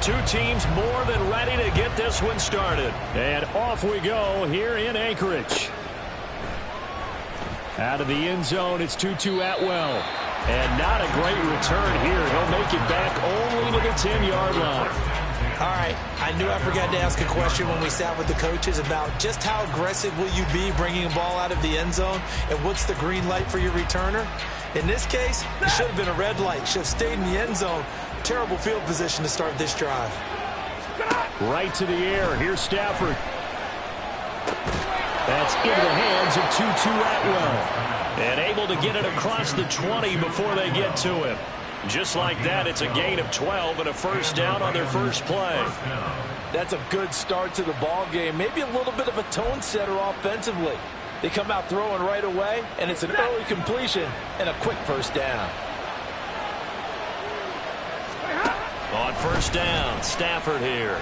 Two teams more than ready to get this one started. And off we go here in Anchorage. Out of the end zone, it's Tutu Atwell. And not a great return here. He'll make it back only to the 10-yard line. All right, I knew I forgot to ask a question when we sat with the coaches about just how aggressive will you be bringing a ball out of the end zone, and what's the green light for your returner? In this case, it should have been a red light. Should have stayed in the end zone. Terrible field position to start this drive. Right to the air. Here's Stafford. That's into the hands of Tutu Atwell. And able to get it across the 20 before they get to him. Just like that, it's a gain of 12 and a first down on their first play. That's a good start to the ball game. Maybe a little bit of a tone setter offensively. They come out throwing right away, and it's an early completion and a quick first down. On first down, Stafford here.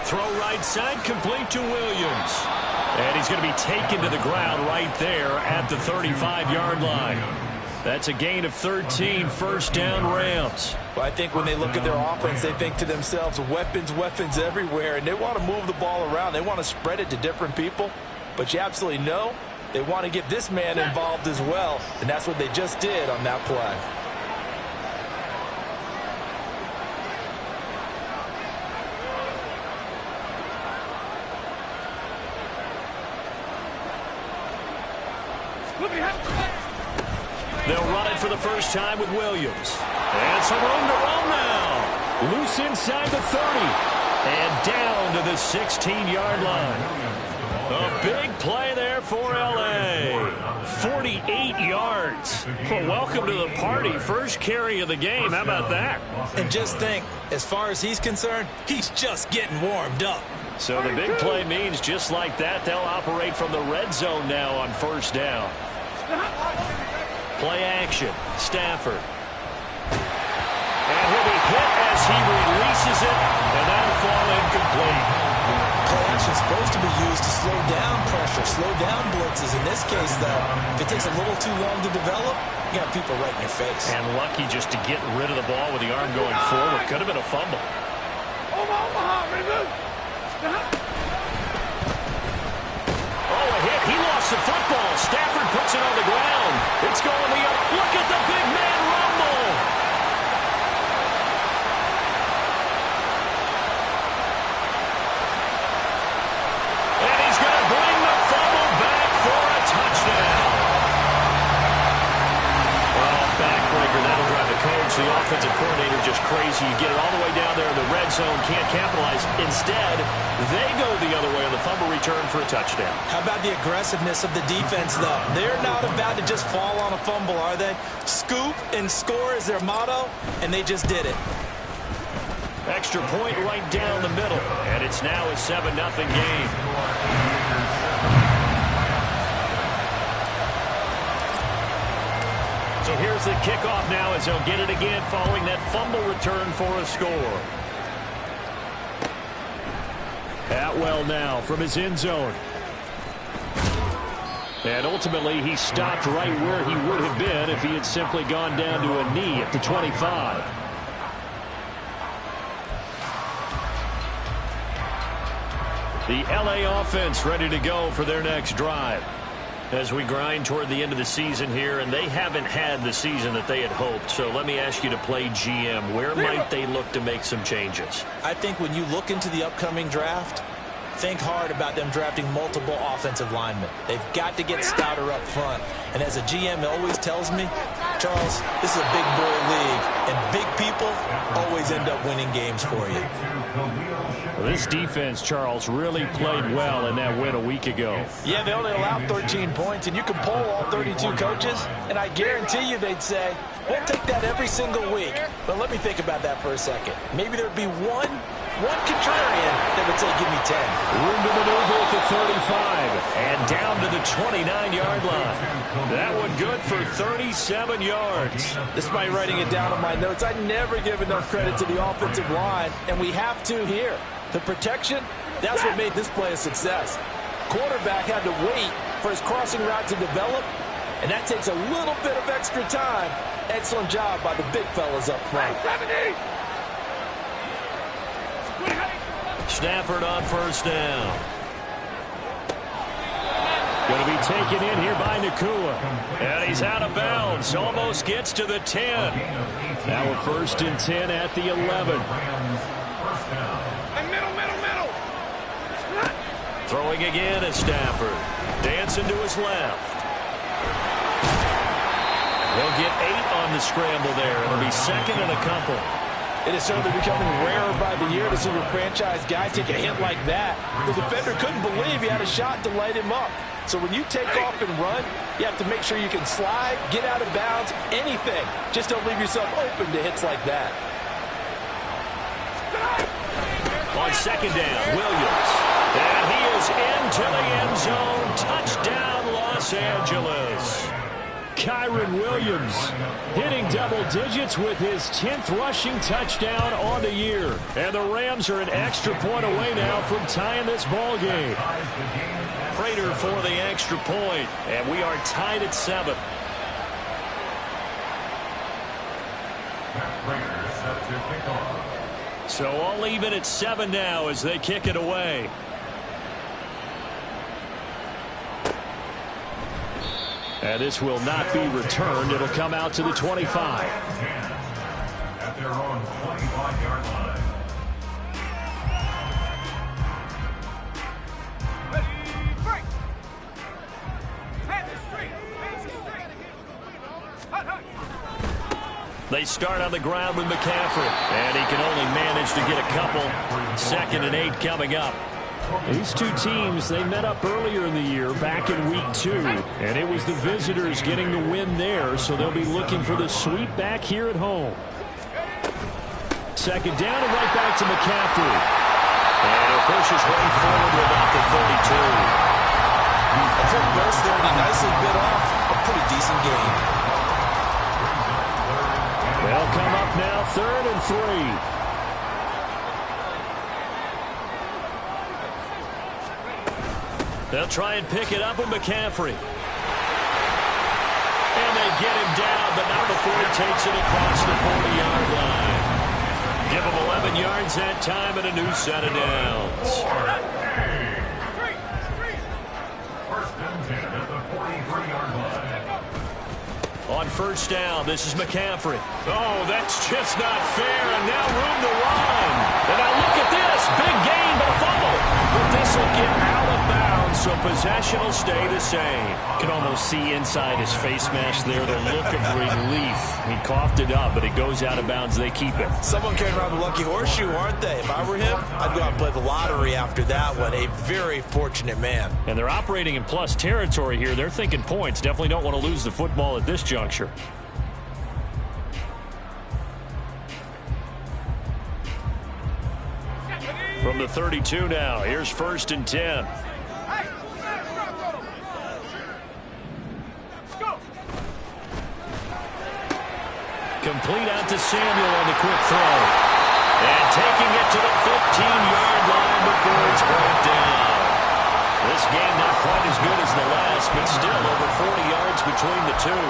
Throw right side, complete to Williams. And he's going to be taken to the ground right there at the 35-yard line. That's a gain of 13, first down Rams. Well, I think when they look at their offense, they think to themselves, weapons, weapons everywhere, and they want to move the ball around. They want to spread it to different people, but you absolutely know they want to get this man involved as well, and that's what they just did on that play. They'll run it for the first time with Williams. And some room to run now. Loose inside the 30. And down to the 16-yard line. A big play there for L.A. 48 yards. Well, welcome to the party. First carry of the game. How about that? And just think, as far as he's concerned, he's just getting warmed up. So the big play means just like that, they'll operate from the red zone now on first down. Play action. Stafford. And he'll be hit as he releases it, and that'll fall incomplete. Play action is supposed to be used to slow down pressure, slow down blitzes. In this case, though, if it takes a little too long to develop, you got people right in your face. And lucky just to get rid of the ball with the arm going forward. Could have been a fumble. Oh, a hit. He lost the football. Stafford puts it on the ground. It's going the other. Look at the big man rumble. And he's going to bring the fumble back for a touchdown. Well, backbreaker. That'll drive the coach, the offensive coordinator, just crazy. You get it all the way down there in the red zone, can't capitalize. Instead, they go the other way on the fumble return for a touchdown. How about the aggressiveness of the defense, though? They're not about to just fall on a fumble, are they? Scoop and score is their motto, and they just did it. Extra point right down the middle, and it's now a 7-0 game. So here's the kickoff now as they'll get it again following that fumble return for a score. Atwell now from his end zone. And ultimately, he stopped right where he would have been if he had simply gone down to a knee at the 25. The LA offense ready to go for their next drive. As we grind toward the end of the season here, and they haven't had the season that they had hoped. So let me ask you to play GM. Where might they look to make some changes? I think when you look into the upcoming draft, think hard about them drafting multiple offensive linemen. They've got to get stouter up front. And as a GM always tells me, Charles, this is a big boy league, and big people always end up winning games for you. Well, this defense, Charles, really played well in that win a week ago. Yeah, they only allowed 13 points, and you can poll all 32 coaches, and I guarantee you they'd say, we'll take that every single week. But let me think about that for a second. Maybe there'd be one contrarian that would say, give me 10. Room to maneuver at the 35 and down to the 29-yard line. That one good for 37 yards. Despite writing it down on my notes, I never give enough credit to the offensive line, and we have to here. The protection, that's what made this play a success. Quarterback had to wait for his crossing route to develop, and that takes a little bit of extra time. Excellent job by the big fellas up front. Stafford on first down. Going to be taken in here by Nacua. And he's out of bounds. Almost gets to the 10. Now a 1st and 10 at the 11. Throwing again is Stafford. Dancing to his left. He'll get 8 on the scramble there. It'll be 2nd and a couple. It is certainly becoming rarer by the year to see your franchise guy take a hit like that. The defender couldn't believe he had a shot to light him up. So when you take off and run, you have to make sure you can slide, get out of bounds, anything. Just don't leave yourself open to hits like that. On 2nd down, Williams. And he is into the end zone. Touchdown, Los Angeles. Kyren Williams hitting double digits with his 10th rushing touchdown on the year. And the Rams are an extra point away now from tying this ball game. Prater for the extra point, and we are tied at 7. So all even at 7 now as they kick it away. And this will not be returned. It'll come out to the 25. At their own 25-yard line. They start on the ground with McCaffrey, and he can only manage to get a couple. 2nd and 8 coming up. These two teams, they met up earlier in the year, back in week 2, and it was the visitors getting the win there, so they'll be looking for the sweep back here at home. 2nd down and right back to McCaffrey. And he'll push his way forward to about the 32. A full burst there, and he nicely bit off a pretty decent gain. They'll come up now 3rd and 3. They'll try and pick it up with McCaffrey. And they get him down, but not before he takes it across the 40-yard line. Give him 11 yards that time and a new set of downs. 1st and 10 at the 43-yard line. On 1st down, this is McCaffrey. Oh, that's just not fair, and now room to run. And now look at this, big gain, but a fumble. But this will get out of bounds, so possession will stay the same. You can almost see inside his face mask there the look of relief. He coughed it up, but it goes out of bounds. They keep it. Someone carrying around the lucky horseshoe, aren't they? If I were him, I'd go out and play the lottery after that one. A very fortunate man. And they're operating in plus territory here. They're thinking points. Definitely don't want to lose the football at this juncture. From the 32 now, here's 1st and 10. Complete out to Samuel on the quick throw. And taking it to the 15-yard line before it's brought down. This game not quite as good as the last, but still over 40 yards between the two.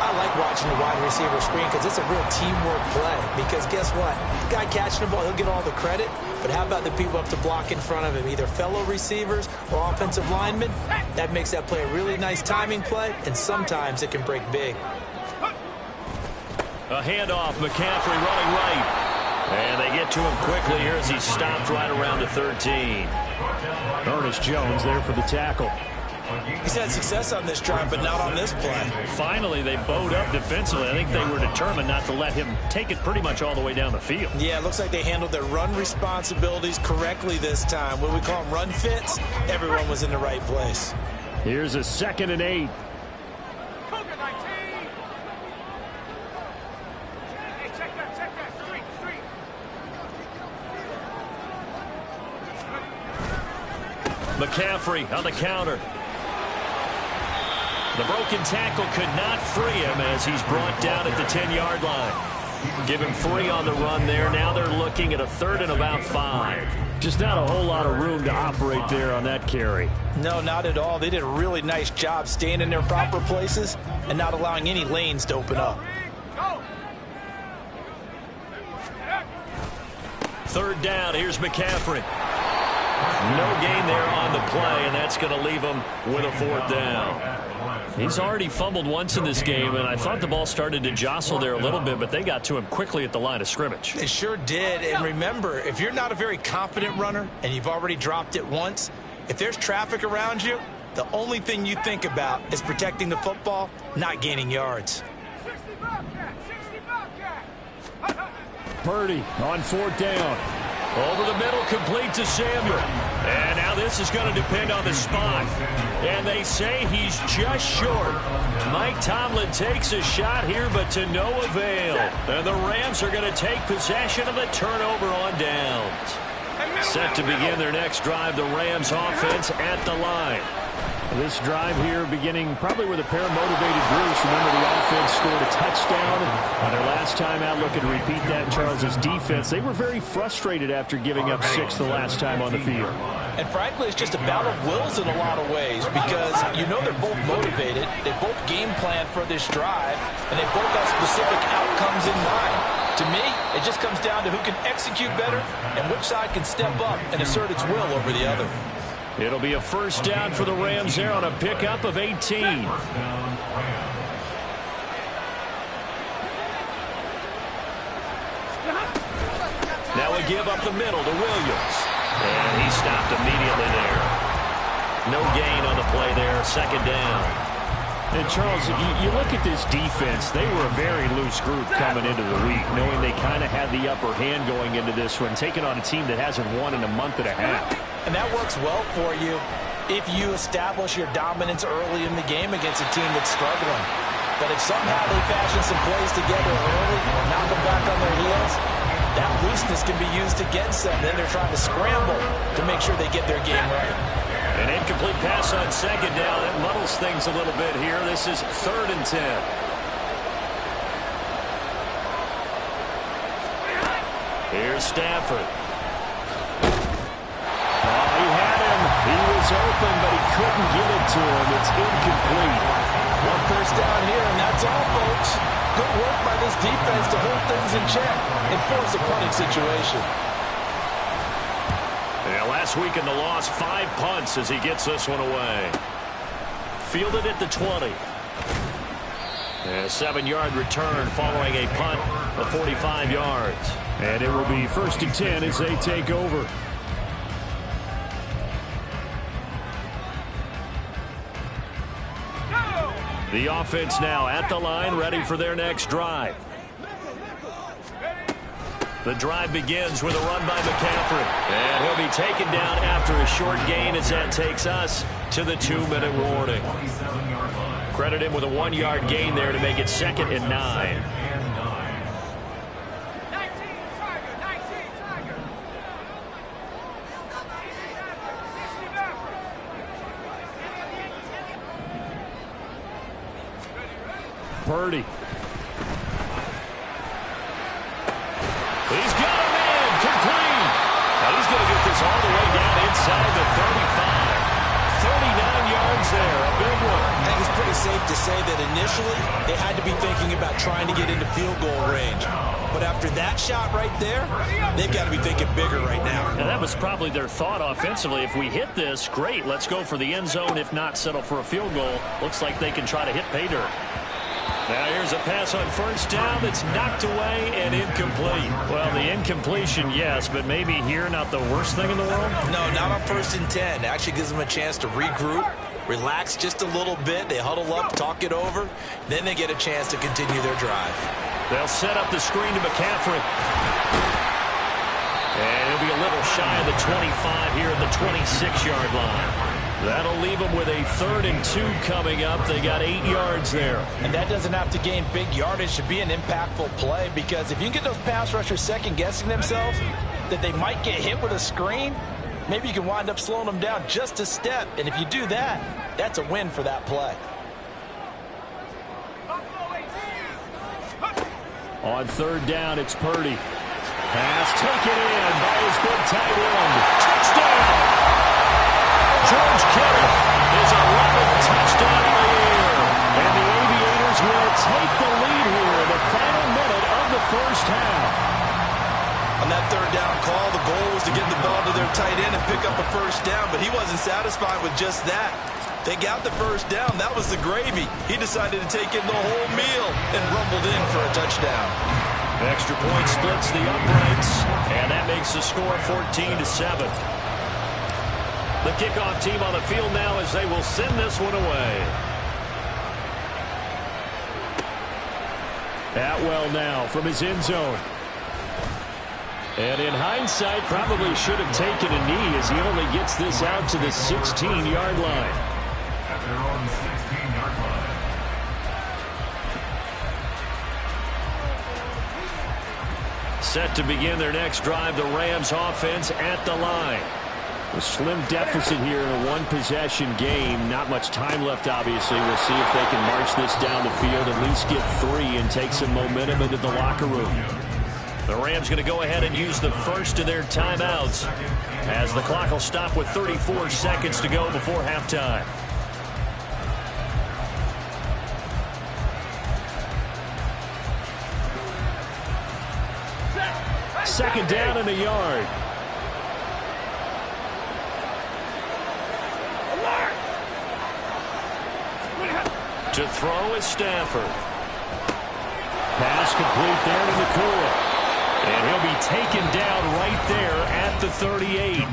I like watching the wide receiver screen because it's a real teamwork play. Because guess what? The guy catching the ball, he'll get all the credit. But how about the people up to block in front of him, either fellow receivers or offensive linemen? That makes that play a really nice timing play, and sometimes it can break big. A handoff, McCaffrey running right. And they get to him quickly here as he stopped right around the 13. Ernest Jones there for the tackle. He's had success on this drive, but not on this play. Finally, they bowed up defensively. I think they were determined not to let him take it pretty much all the way down the field. Yeah, it looks like they handled their run responsibilities correctly this time. What we call them run fits, everyone was in the right place. Here's a 2nd and 8. McCaffrey on the counter. The broken tackle could not free him as he's brought down at the 10-yard line. Give him 3 on the run there. Now they're looking at a 3rd and about 5. Just not a whole lot of room to operate there on that carry. No, not at all. They did a really nice job staying in their proper places and not allowing any lanes to open up. 3rd down. Here's McCaffrey. No gain there on the play, and that's going to leave him with a 4th down. He's already fumbled once in this game, and I thought the ball started to jostle there a little bit, but they got to him quickly at the line of scrimmage. It sure did, and remember, if you're not a very confident runner and you've already dropped it once, if there's traffic around you, the only thing you think about is protecting the football, not gaining yards. Purdy on 4th down. Over the middle, complete to Samuel. And now this is going to depend on the spot. And they say he's just short. Mike Tomlin takes a shot here, but to no avail. And the Rams are going to take possession of the turnover on downs. Set to begin their next drive, the Rams offense at the line. This drive here beginning probably with a pair of motivated Bruce. Remember, the offense scored a touchdown on their last time out. Looking to repeat that. Charles's defense, they were very frustrated after giving up 6 the last time on the field. And frankly, it's just a battle of wills in a lot of ways because you know they're both motivated. They both game plan for this drive, and they both have specific outcomes in mind. To me, it just comes down to who can execute better and which side can step up and assert its will over the other. It'll be a 1st down for the Rams there on a pickup of 18. Now we give up the middle to Williams. And he stopped immediately there. No gain on the play there, 2nd down. And Charles, you look at this defense, they were a very loose group coming into the week, knowing they kind of had the upper hand going into this one, taking on a team that hasn't won in a month and a half. And that works well for you if you establish your dominance early in the game against a team that's struggling. But if somehow they fashion some plays together early or knock them back on their heels, that looseness can be used against them. Then they're trying to scramble to make sure they get their game right. An incomplete pass on 2nd down. That muddles things a little bit here. This is 3rd and 10. Here's Stafford. He had him. He was open, but he couldn't get it to him. It's incomplete. 1 first down here, and that's all, folks. Good work by this defense to hold things in check and force a punting situation. Yeah, last week in the loss, 5 punts as he gets this one away. Fielded at the 20. A 7-yard return following a punt of 45 yards. And it will be 1st and 10 as they take over. The offense now at the line, ready for their next drive. The drive begins with a run by McCaffrey. And he'll be taken down after a short gain as that takes us to the 2-minute warning. Credit him with a 1-yard gain there to make it 2nd and 9. Purdy. He's got a man complete. Now he's going to get this all the way down inside the 35. 39 yards there, a big one. I think it's pretty safe to say that initially they had to be thinking about trying to get into field goal range. But after that shot right there, they've got to be thinking bigger right now. And that was probably their thought offensively. If we hit this, great, let's go for the end zone. If not, settle for a field goal. Looks like they can try to hit pay dirt. Now here's a pass on 1st down that's knocked away and incomplete. Well, the incompletion, yes, but maybe here not the worst thing in the world? No, not on 1st and 10. It actually gives them a chance to regroup, relax just a little bit. They huddle up, talk it over. Then they get a chance to continue their drive. They'll set up the screen to McCaffrey. And he'll be a little shy of the 25 here at the 26-yard line. That'll leave them with a 3rd and 2 coming up. They got 8 yards there. And that doesn't have to gain big yardage to be an impactful play, because if you can get those pass rushers second-guessing themselves that they might get hit with a screen, maybe you can wind up slowing them down just a step. And if you do that, that's a win for that play. On 3rd down, it's Purdy. Pass taken in by his big tight end. Touchdown! George Kittle is 11th touchdown of the year. And the Aviators will take the lead here in the final minute of the 1st half. On that third down call, the goal was to get the ball to their tight end and pick up a first down, but he wasn't satisfied with just that. They got the first down. That was the gravy. He decided to take in the whole meal and rumbled in for a touchdown. Extra point splits the uprights, and that makes the score 14-7. The kickoff team on the field now as they will send this one away. Atwell now from his end zone. And in hindsight, probably should have taken a knee as he only gets this out to the 16-yard line. At their own 16-yard line. Set to begin their next drive, the Rams offense at the line. A slim deficit here in a one-possession game. Not much time left, obviously. We'll see if they can march this down the field, at least get 3 and take some momentum into the locker room. The Rams going to go ahead and use the first of their timeouts as the clock will stop with 34 seconds to go before halftime. Second down and a yard. To throw is Stafford. Pass complete there to Nakua. And he'll be taken down right there at the 38.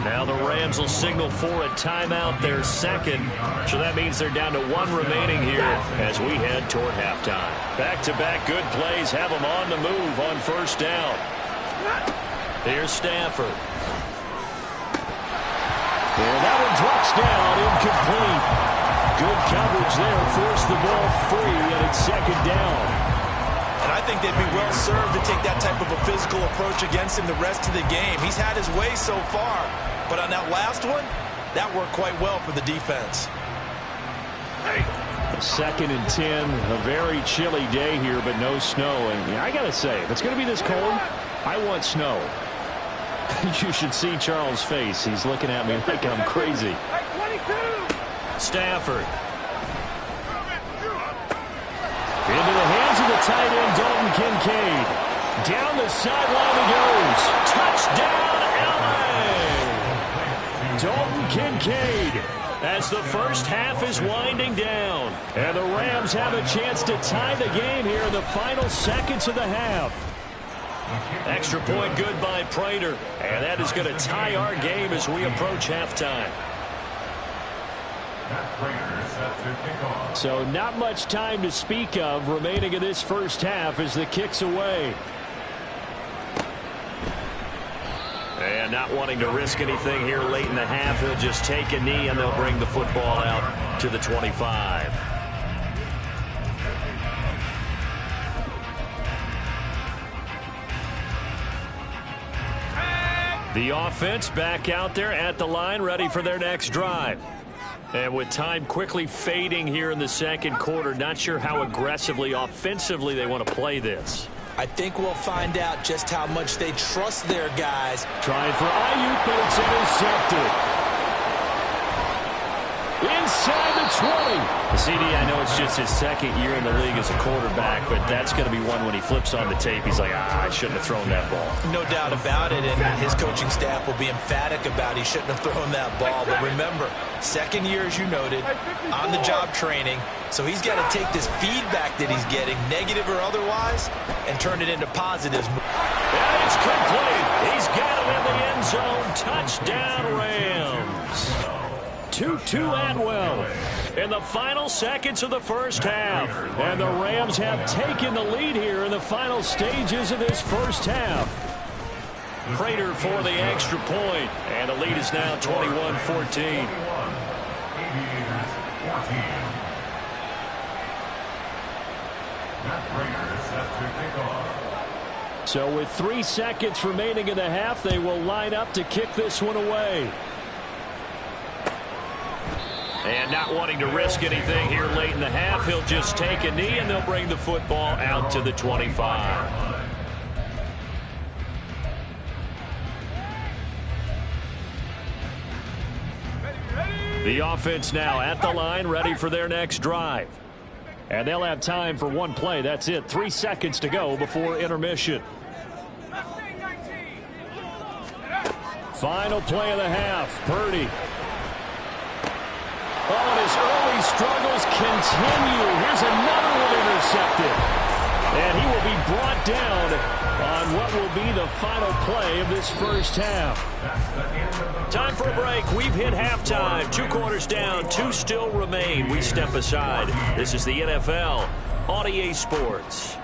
Now the Rams will signal for a timeout, their second. So that means they're down to 1 remaining here as we head toward halftime. Back-to-back good plays have them on the move on first down. Here's Stafford. And that one drops down, incomplete. Good coverage there, forced the ball free, and it's second down. And I think they'd be well served to take that type of a physical approach against him the rest of the game. He's had his way so far, but on that last one, that worked quite well for the defense. Second and 10, a very chilly day here, but no snow. And I got to say, if it's going to be this cold, I want snow. You should see Charles' face. He's looking at me like I'm crazy. Stafford. Into the hands of the tight end, Dalton Kincaid. Down the sideline he goes. Touchdown, LA! Dalton Kincaid as the first half is winding down. And the Rams have a chance to tie the game here in the final seconds of the half. Extra point good by Prater. And that is going to tie our game as we approach halftime. So not much time to speak of remaining in this first half as the kick's away. And not wanting to risk anything here late in the half, he'll just take a knee and they'll bring the football out to the 25. The offense back out there at the line, ready for their next drive. And with time quickly fading here in the second quarter, not sure how aggressively, offensively they want to play this. I think we'll find out just how much they trust their guys. Trying for Ayuk, but it's intercepted. Inside the 20. CD, I know it's just his second year in the league as a quarterback, but that's going to be one when he flips on the tape. He's like, I shouldn't have thrown that ball. No doubt about it, and his coaching staff will be emphatic about he shouldn't have thrown that ball. But remember, second year, as you noted, on-the-job training, so he's got to take this feedback that he's getting, negative or otherwise, and turn it into positives. And it's complete. He's got it in the end zone. Touchdown, Rams. 2-2 Atwell in the final seconds of the first half. And the Rams have taken the lead here in the final stages of this first half. Prater for the extra point. And the lead is now 21-14. So with 3 seconds remaining in the half, they will line up to kick this one away. And not wanting to risk anything here late in the half, he'll just take a knee and they'll bring the football out to the 25. The offense now at the line, ready for their next drive. And they'll have time for one play. That's it. 3 seconds to go before intermission. Final play of the half. Purdy. Oh, and his early struggles continue. Here's another one intercepted. And he will be brought down on what will be the final play of this first half. Time for a break. We've hit halftime. 2 quarters down. 2 still remain. We step aside. This is the NFL on EA Sports.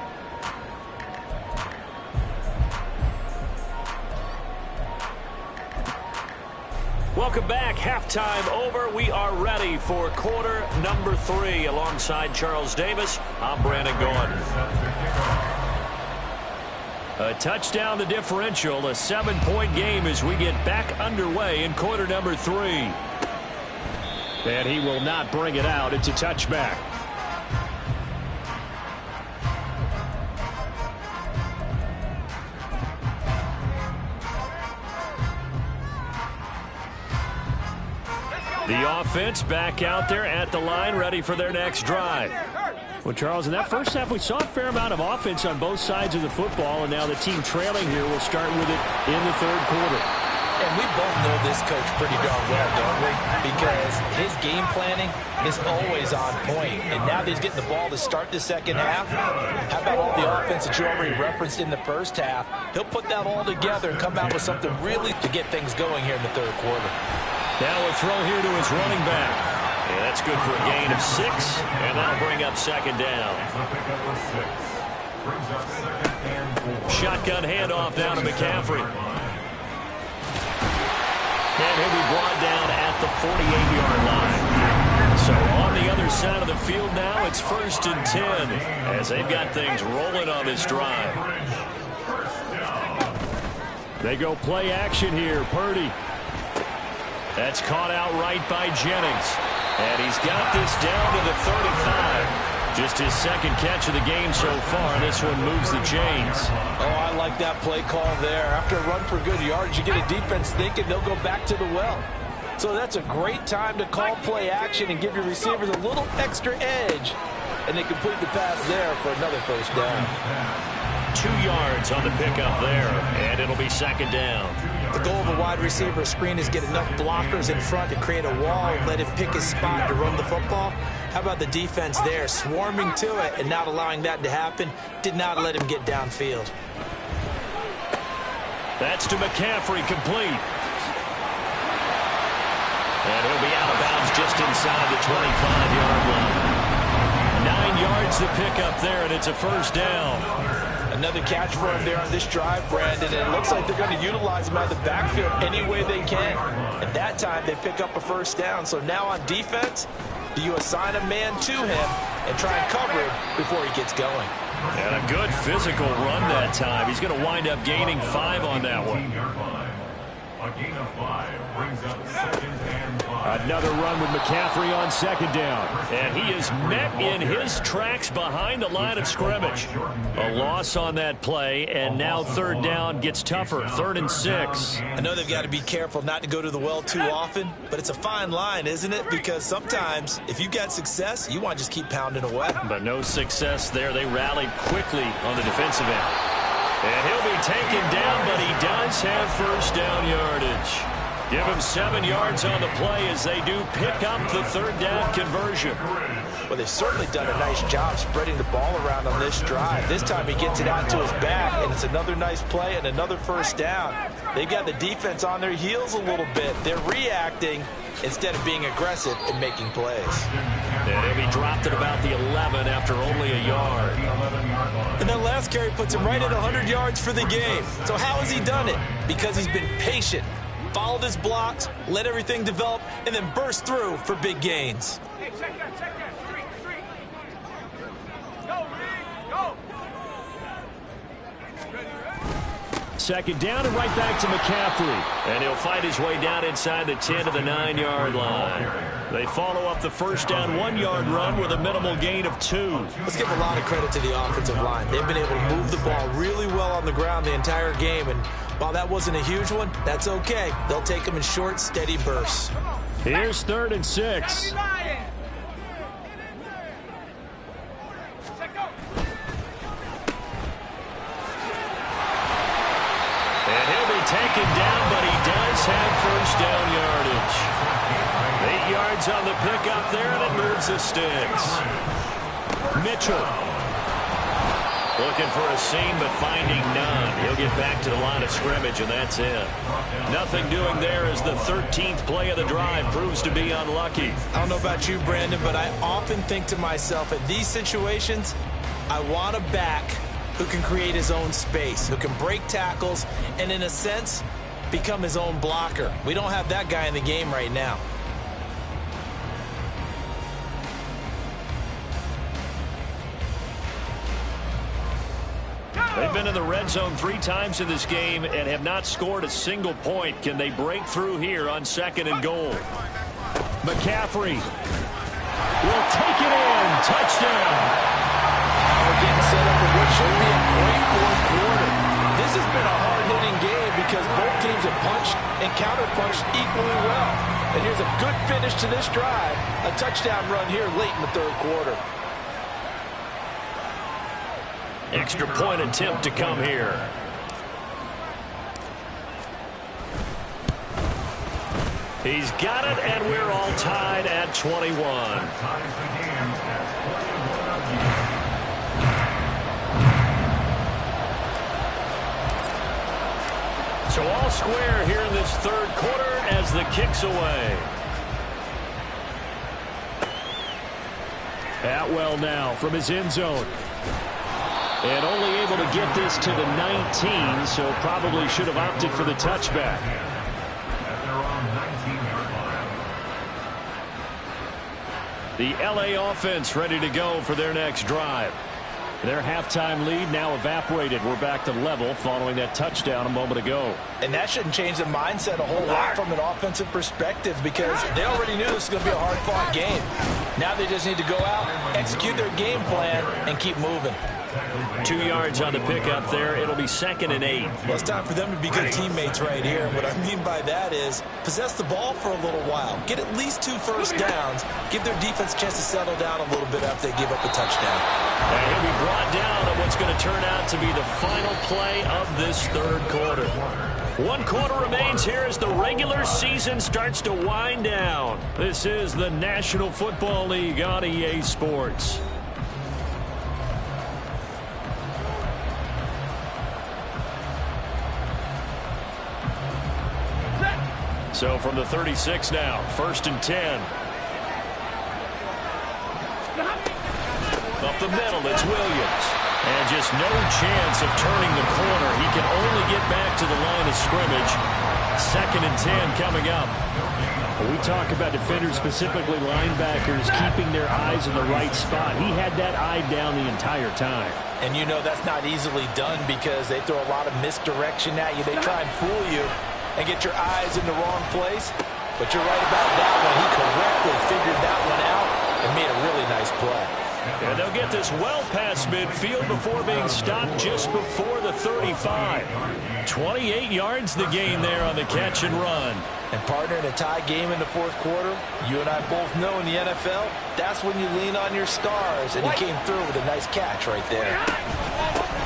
Welcome back. Halftime over. We are ready for quarter number 3. Alongside Charles Davis, I'm Brandon Gaudin. A touchdown the differential. A 7-point game as we get back underway in quarter number 3. And he will not bring it out. It's a touchback. The offense back out there at the line, ready for their next drive. Well, Charles, in that first half, we saw a fair amount of offense on both sides of the football, and now the team trailing here will start with it in the third quarter. And we both know this coach pretty darn well, don't we? Because his game planning is always on point. And now that he's getting the ball to start the second half, how about all the offense that you already referenced in the first half? He'll put that all together and come out with something really to get things going here in the third quarter. Now a throw here to his running back. And that's good for a gain of 6, and that'll bring up second down. Shotgun handoff down to McCaffrey. And he'll be brought down at the 48-yard line. So on the other side of the field now, it's 1st and 10 as they've got things rolling on this drive. They go play action here. Purdy. That's caught out right by Jennings. And he's got this down to the 35. Just his second catch of the game so far. This one moves the chains. Oh, I like that play call there. After a run for good yards, you get a defense thinking they'll go back to the well. So that's a great time to call play action and give your receivers a little extra edge. And they complete the pass there for another first down. 2 yards on the pickup there, and it'll be second down. The goal of a wide receiver screen is get enough blockers in front to create a wall and let him pick his spot to run the football. How about the defense there, swarming to it and not allowing that to happen? Did not let him get downfield. That's to McCaffrey, complete. And he'll be out of bounds just inside the 25-yard line. 9 yards to pick up there, and it's a first down. Another catch for him there on this drive, Brandon, and it looks like they're going to utilize him out of the backfield any way they can. At that time, they pick up a first down. So now on defense, do you assign a man to him and try and cover him before he gets going? And a good physical run that time. He's going to wind up gaining 5 on that one. A gain of 5 brings up 2nd and 5. Another run with McCaffrey on second down. And he is met in his tracks behind the line of scrimmage. A loss on that play, and now third down gets tougher. 3rd and 6. I know they've got to be careful not to go to the well too often, but it's a fine line, isn't it? Because sometimes, if you've got success, you want to just keep pounding away. But no success there. They rallied quickly on the defensive end. And he'll be taken down, but he does have first down yardage. Give him 7 yards on the play as they do pick up the third down conversion. Well, they've certainly done a nice job spreading the ball around on this drive. This time he gets it out to his back, and it's another nice play and another first down. They've got the defense on their heels a little bit. They're reacting instead of being aggressive and making plays. And he'll be dropped at about the 11 after only a yard. And that last carry puts him right at 100 yards for the game. So how has he done it? Because he's been patient, followed his blocks, let everything develop, and then burst through for big gains. Hey, check that. Street. Go, go. Second down and right back to McCaffrey. And he'll fight his way down inside the 10 to the 9-yard line. They follow up the first down 1-yard run with a minimal gain of 2. Let's give a lot of credit to the offensive line. They've been able to move the ball really well on the ground the entire game. And while that wasn't a huge one, that's okay. They'll take them in short, steady bursts. Here's 3rd and 6. And he'll be taken down, but he does Bucks have first down yardage. 8 yards on the pickup there, and it moves the sticks. Mitchell. Looking for a seam, but finding none. He'll get back to the line of scrimmage, and that's it. Nothing doing there as the 13th play of the drive proves to be unlucky. I don't know about you, Brandon, but I often think to myself, in these situations, I want a back who can create his own space, who can break tackles, and in a sense, become his own blocker. We don't have that guy in the game right now. They've been in the red zone 3 times in this game and have not scored a single point. Can they break through here on 2nd and goal? McCaffrey will take it in. Touchdown. We're getting set up for what should be a great fourth quarter. This has been a hard-hitting game because both teams have punched and counter-punched equally well. And here's a good finish to this drive. A touchdown run here late in the third quarter. Extra point attempt to come here. He's got it, and we're all tied at 21. So all square here in this third quarter as the kick's away. Atwell now from his end zone. And only able to get this to the 19, so probably should have opted for the touchback. The LA offense ready to go for their next drive. Their halftime lead now evaporated. We're back to level following that touchdown a moment ago. And that shouldn't change the mindset a whole lot from an offensive perspective because they already knew this was going to be a hard-fought game. Now they just need to go out, execute their game plan, and keep moving. 2 yards on the pickup there. It'll be 2nd and 8. Well, it's time for them to be good teammates right here. And what I mean by that is possess the ball for a little while. Get at least 2 first downs. Give their defense a chance to settle down a little bit after they give up a touchdown. And he'll be brought down on what's going to turn out to be the final play of this third quarter. 1 quarter remains here as the regular season starts to wind down. This is the National Football League on EA Sports. So from the 36 now, 1st and 10. Up the middle, it's Williams. And just no chance of turning the corner. He can only get back to the line of scrimmage. 2nd and 10 coming up. We talk about defenders, specifically linebackers, keeping their eyes in the right spot. He had that eye down the entire time. And you know that's not easily done because they throw a lot of misdirection at you. They try and fool you and get your eyes in the wrong place. But you're right about that one. He correctly figured that one out and made a really nice play. And they'll get this well past midfield before being stopped just before the 35. 28 yards the gain there on the catch and run. And partner, in a tie game in the fourth quarter, you and I both know in the NFL, that's when you lean on your stars. And he came through with a nice catch right there.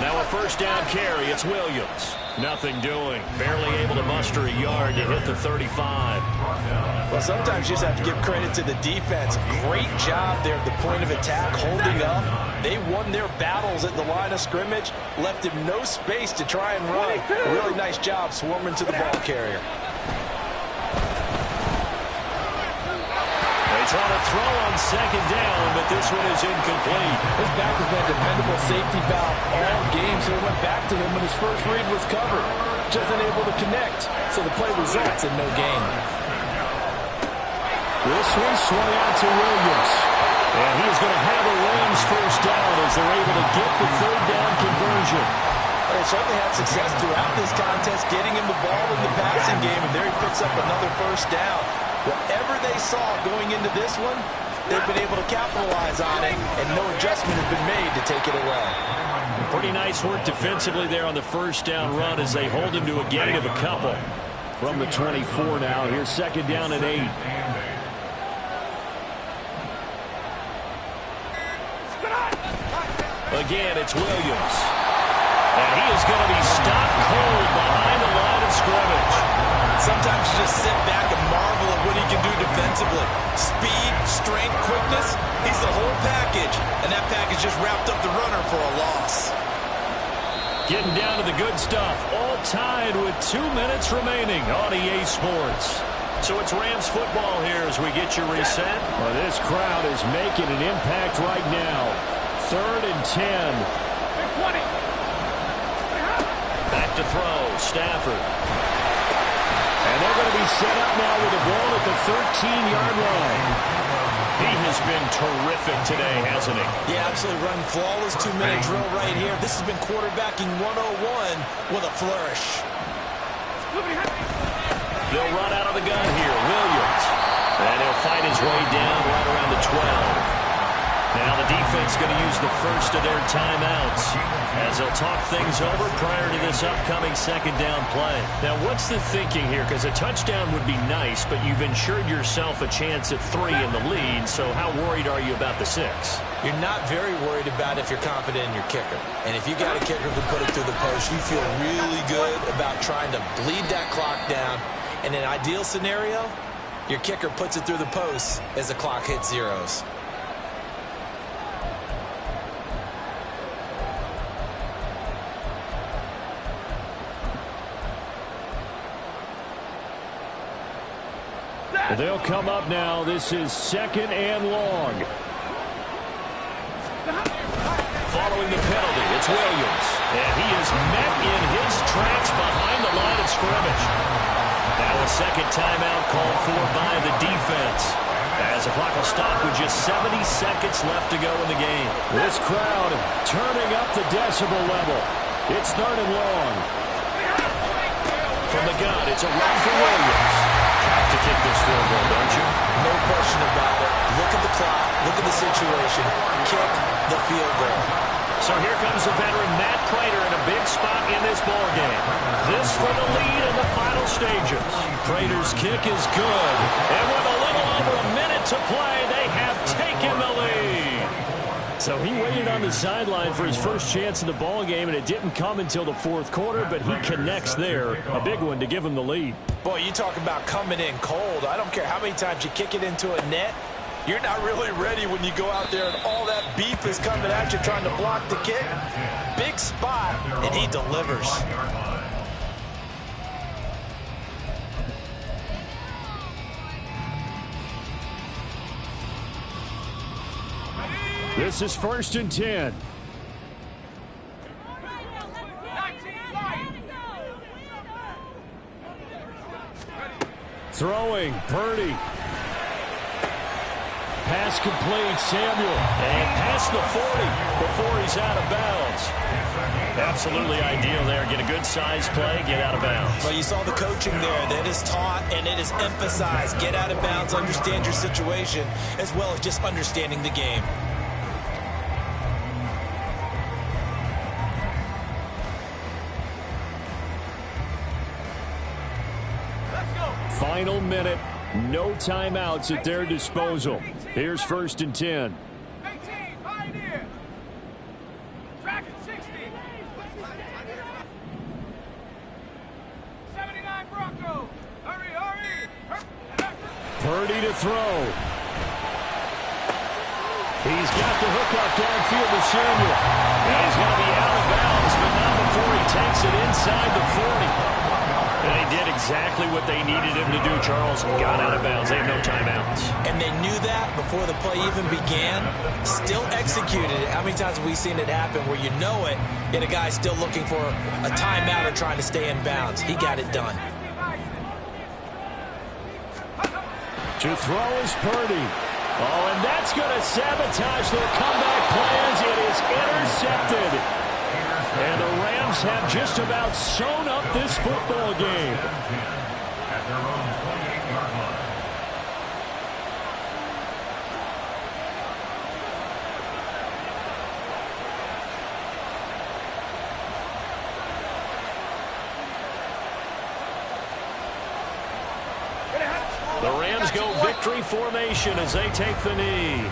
Now a first down carry. It's Williams. Nothing doing. Barely able to muster a yard to hit the 35. Well, sometimes you just have to give credit to the defense. Great job there at the point of attack, holding up. They won their battles at the line of scrimmage, left him no space to try and run. A really nice job swarming to the ball carrier. They try to throw on 2nd down, but this one is incomplete. His back has been a dependable safety valve all game, so it went back to him when his first read was covered. Just unable to connect, so the play results in no gain. This one swung out to Williams. And he's going to have a Rams first down as they're able to get the 3rd down conversion. They certainly had success throughout this contest, getting him the ball in the passing game, and there he picks up another first down. Whatever they saw going into this one, they've been able to capitalize on it, and no adjustment has been made to take it away. Pretty nice work defensively there on the first down run as they hold him to a gain of a couple. From the 24 now, here's 2nd down and 8. Again, it's Williams. And he is going to be stopped cold behind the line of scrimmage. Sometimes you just wrapped up the runner for a loss. Getting down to the good stuff. All tied with 2 minutes remaining on EA Sports. So it's Rams football here as we get you reset. Well, this crowd is making an impact right now. 3rd and 10. Back to throw. Stafford. And they're going to be set up now with the ball at the 13-yard line. He has been terrific today, hasn't he? Yeah, absolutely running flawless 2-minute drill right here. This has been quarterbacking 101 with a flourish. They'll run out of the gun here. Williams. And he'll fight his way down right around the 12. Now the defense going to use the first of their timeouts as they'll talk things over prior to this upcoming second down play. Now what's the thinking here? Because a touchdown would be nice, but you've ensured yourself a chance at 3 in the lead, so how worried are you about the 6? You're not very worried about if you're confident in your kicker. And if you got a kicker who put it through the post, you feel really good about trying to bleed that clock down. In an ideal scenario, your kicker puts it through the post as the clock hits zeros. They'll come up now. This is 2nd and long. Following the penalty, it's Williams. And he is met in his tracks behind the line of scrimmage. Now a second timeout called for by the defense, as the clock will stop with just 70 seconds left to go in the game. This crowd turning up the decibel level. It's 3rd and long. From the gun, it's a run for Williams. Have to kick this field goal, don't you? No question about it. Look at the clock. Look at the situation. Kick the field goal. So here comes the veteran Matt Prater in a big spot in this ball game. This for the lead in the final stages. Prater's kick is good. And with a little over a minute to play, they have taken the lead. So he waited on the sideline for his first chance in the ball game, and it didn't come until the 4th quarter, but he connects there. A big one to give him the lead. Boy, you talk about coming in cold. I don't care how many times you kick it into a net. You're not really ready when you go out there and all that beef is coming at you trying to block the kick. Big spot, and he delivers. This is 1st and 10. Throwing, Purdy. Pass complete, Samuel. And past the 40 before he's out of bounds. Absolutely ideal there. Get a good size play, get out of bounds. Well, you saw the coaching there. That is taught and it is emphasized. Get out of bounds, understand your situation, as well as just understanding the game. Final minute. No timeouts at their disposal. Here's 1st and 10. 18, Pioneer. Track at 60. 79 Bronco. Hurry, hurry. Purdy to throw. He's got the hook up downfield to Samuel. And he's going to be out of bounds, but not before he takes it inside the 40. And they did exactly what they needed him to do, Charles. Got out of bounds. They have no timeouts. And they knew that before the play even began. Still executed it. How many times have we seen it happen where you know it, and a guy's still looking for a timeout or trying to stay in bounds? He got it done. To throw is Purdy. Oh, and that's going to sabotage their comeback plans. It is intercepted. And the Rams have just about sewn up this football game. At their own 28-yard line. The Rams go victory formation as they take the knee.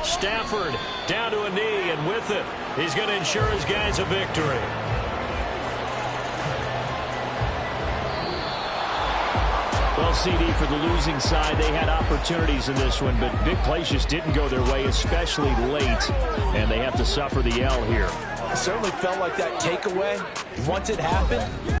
Stafford down to a knee, and with it, he's going to ensure his guys a victory. Well, CD, for the losing side, they had opportunities in this one, but big plays just didn't go their way, especially late, and they have to suffer the L here. It certainly felt like that takeaway, once it happened,